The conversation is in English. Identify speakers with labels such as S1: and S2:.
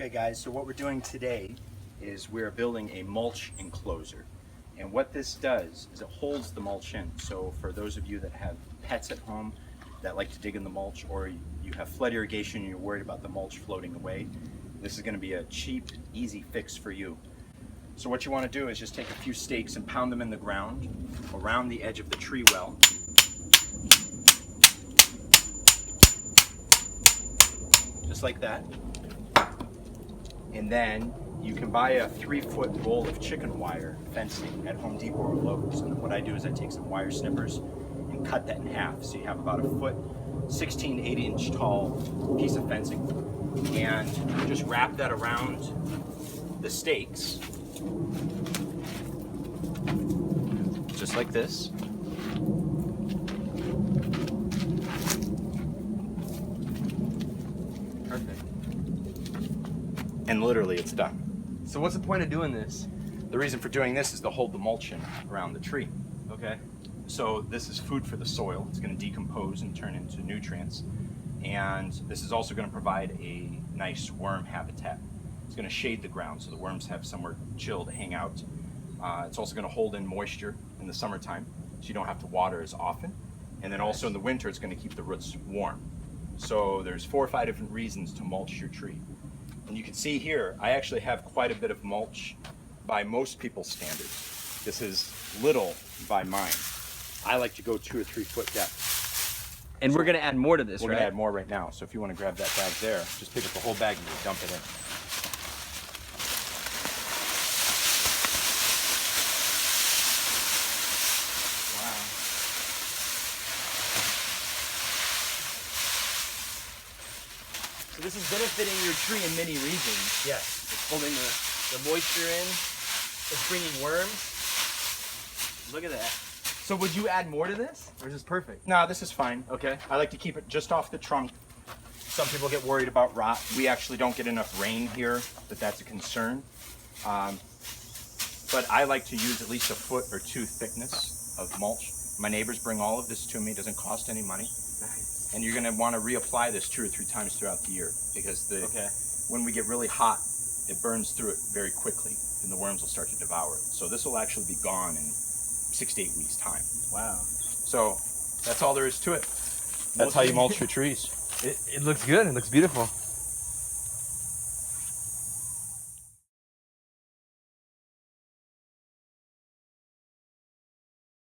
S1: Okay guys, so what we're doing today is we're building a mulch enclosure. And what this does is it holds the mulch in. So for those of you that have pets at home that like to dig in the mulch, or you have flood irrigation and you're worried about the mulch floating away, this is going to be a cheap, easy fix for you. So what you want to do is just take a few stakes and pound them in the ground around the edge of the tree well. Just like that. And then you can buy a 3-foot roll of chicken wire fencing at Home Depot or Lowe's. And what I do is I take some wire snippers and cut that in half. So you have about a foot, 16 8-inch tall piece of fencing. And you just wrap that around the stakes. Just like this.
S2: Perfect.
S1: And literally it's done.
S2: So what's the point of doing this?
S1: The reason for doing this is to hold the mulch in around the tree.
S2: Okay.
S1: So this is food for the soil. It's going to decompose and turn into nutrients. And this is also going to provide a nice worm habitat. It's going to shade the ground so the worms have somewhere chill to hang out. It's also going to hold in moisture in the summertime so you don't have to water as often. And then also in the winter it's going to keep the roots warm. So there's 4 or 5 different reasons to mulch your tree. And you can see here, I actually have quite a bit of mulch by most people's standards. This is little by mine. I like to go 2 or 3 foot depth.
S2: And we're gonna add more to this,
S1: We're
S2: right?
S1: gonna add more right now. So if you want to grab that bag there, just pick up the whole bag and just dump it in.
S2: Wow. So this is benefiting your tree in many reasons.
S1: Yes.
S2: It's holding the moisture in. It's bringing worms. Look at that. So would you add more to this, or is this perfect?
S1: No, this is fine.
S2: Okay.
S1: I like to keep it just off the trunk. Some people get worried about rot. We actually don't get enough rain here that's a concern. But I like to use at least a 1 or 2 foot thickness of mulch. My neighbors bring all of this to me. It doesn't cost any money.
S2: Nice.
S1: And you're going to want to reapply this 2 or 3 times throughout the year because when we get really hot, it burns through it very quickly and the worms will start to devour it. So this will actually be gone in 6 to 8 weeks time.
S2: Wow.
S1: So that's all there is to it. That's how you mulch your trees.
S2: It looks good. It looks beautiful.